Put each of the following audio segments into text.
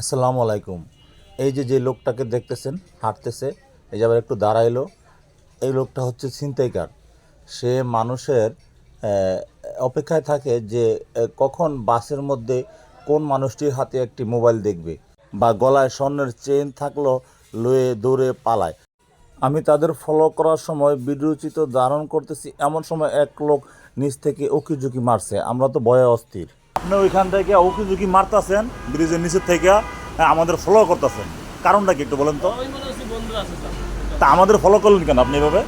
আসসালামু আলাইকুম। এই যে লোকটাকে দেখতেছেন হাঁটতেছে, এই যে আবার একটু দাঁড়াইলো, এই লোকটা হচ্ছে ছিনতাইকার। সে মানুষের অপেক্ষায় থাকে যে কখন বাসের মধ্যে কোন মানুষটির হাতে একটি মোবাইল দেখবে বা গলায় স্বর্ণের চেইন থাকলো লয়ে দৌড়ে পালায়। আমি তাদের ফলো করার সময় ভিডিওচিত্র ধারণ করতেছি, এমন সময় এক লোক নিচ থেকে উকিঝুঁকি মারছে। আমরা তো ভয়ে অস্থির। আপনি ওইখান থেকে উকিঝুঁকি মারতেছেন ব্রিজের নিচের থেকে, আমাদের ফলো করতেছেন, কারণটা কি একটু বলেন তো? তা আমাদের ফলো করলেন কেন আপনি এভাবে?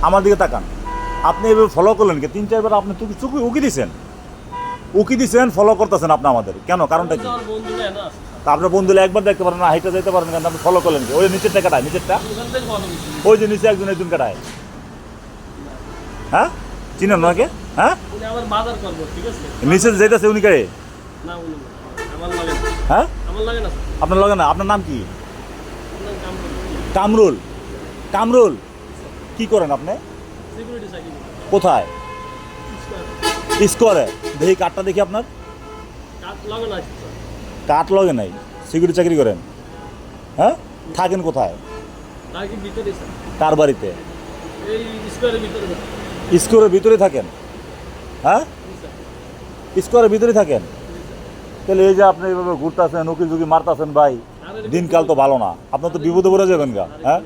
আমার দিকে তাকান, আপনি এভাবে ফলো করলেন কি? 3-4 বার আপনি চুকি উকি দিছেন, ফলো করতেছেন আপনি আমাদের কেন? কারণটা কি? তা আপনার বন্ধুরা একবার দেখতে পারেন না, হাইটা যেতে পারেন কেন? আপনি ফলো করলেন কি? ওই নিচেরটা কাটায়, নিচেরটা ওই যে নিচে একজন কাটায়। হ্যাঁ, চিনেন ওনাকে? হ্যাঁ, নিচে যেতেছে উনি কে? হ্যাঁ, আপনার লগে না? আপনার নাম কি? কামরুল। কামরুল কি করেন আপনি? কোথায়? স্কোয়ারে। দেখি কার্ডটা দেখি আপনার। কার্ড লগে নাই, সিকিউরিটি চাকরি করেন? হ্যাঁ, থাকেন কোথায়? কার বাড়িতে? স্কোয়ারের ভিতরে থাকেন? হ্যাঁ, স্কোয়ারের ভিতরে থাকেন? তাহলে এই যে আপনি এইভাবে ঘুরতেছেন, উকিঝুঁকি মারতেছেন, ভাই দিনকাল তো ভালো না, আপনার তো বিপদে পড়ে যাবেন গা। হ্যাঁ,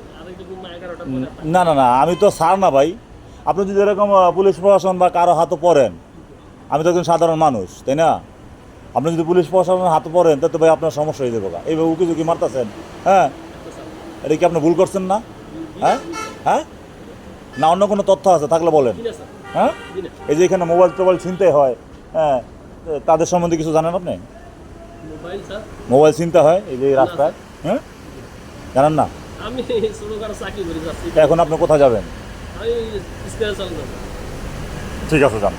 না না না, আমি তো স্যার না ভাই। আপনি যদি এরকম পুলিশ প্রশাসন বা কারো হাতে পড়েন, আমি তো একজন সাধারণ মানুষ, তাই না? আপনি যদি পুলিশ প্রশাসনের হাতে পড়েন তাহলে তো ভাই আপনার সমস্যা হয়ে যাবে গা। এইভাবে উকিঝুঁকি মারতেছেন, হ্যাঁ, এটা কি আপনি ভুল করছেন না? হ্যাঁ হ্যাঁ, না অন্য কোনো তথ্য আছে থাকলে বলেন। হ্যাঁ, এই যে এখানে মোবাইল টোবাইল ছিনতে হয়, হ্যাঁ, তাদের সম্বন্ধে কিছু জানেন আপনি? মোবাইল ছিনতে হয় এই যে রাস্তায়, হ্যাঁ, জানেন না? এখন আপনি কোথায় যাবেন? ঠিক আছে, যান।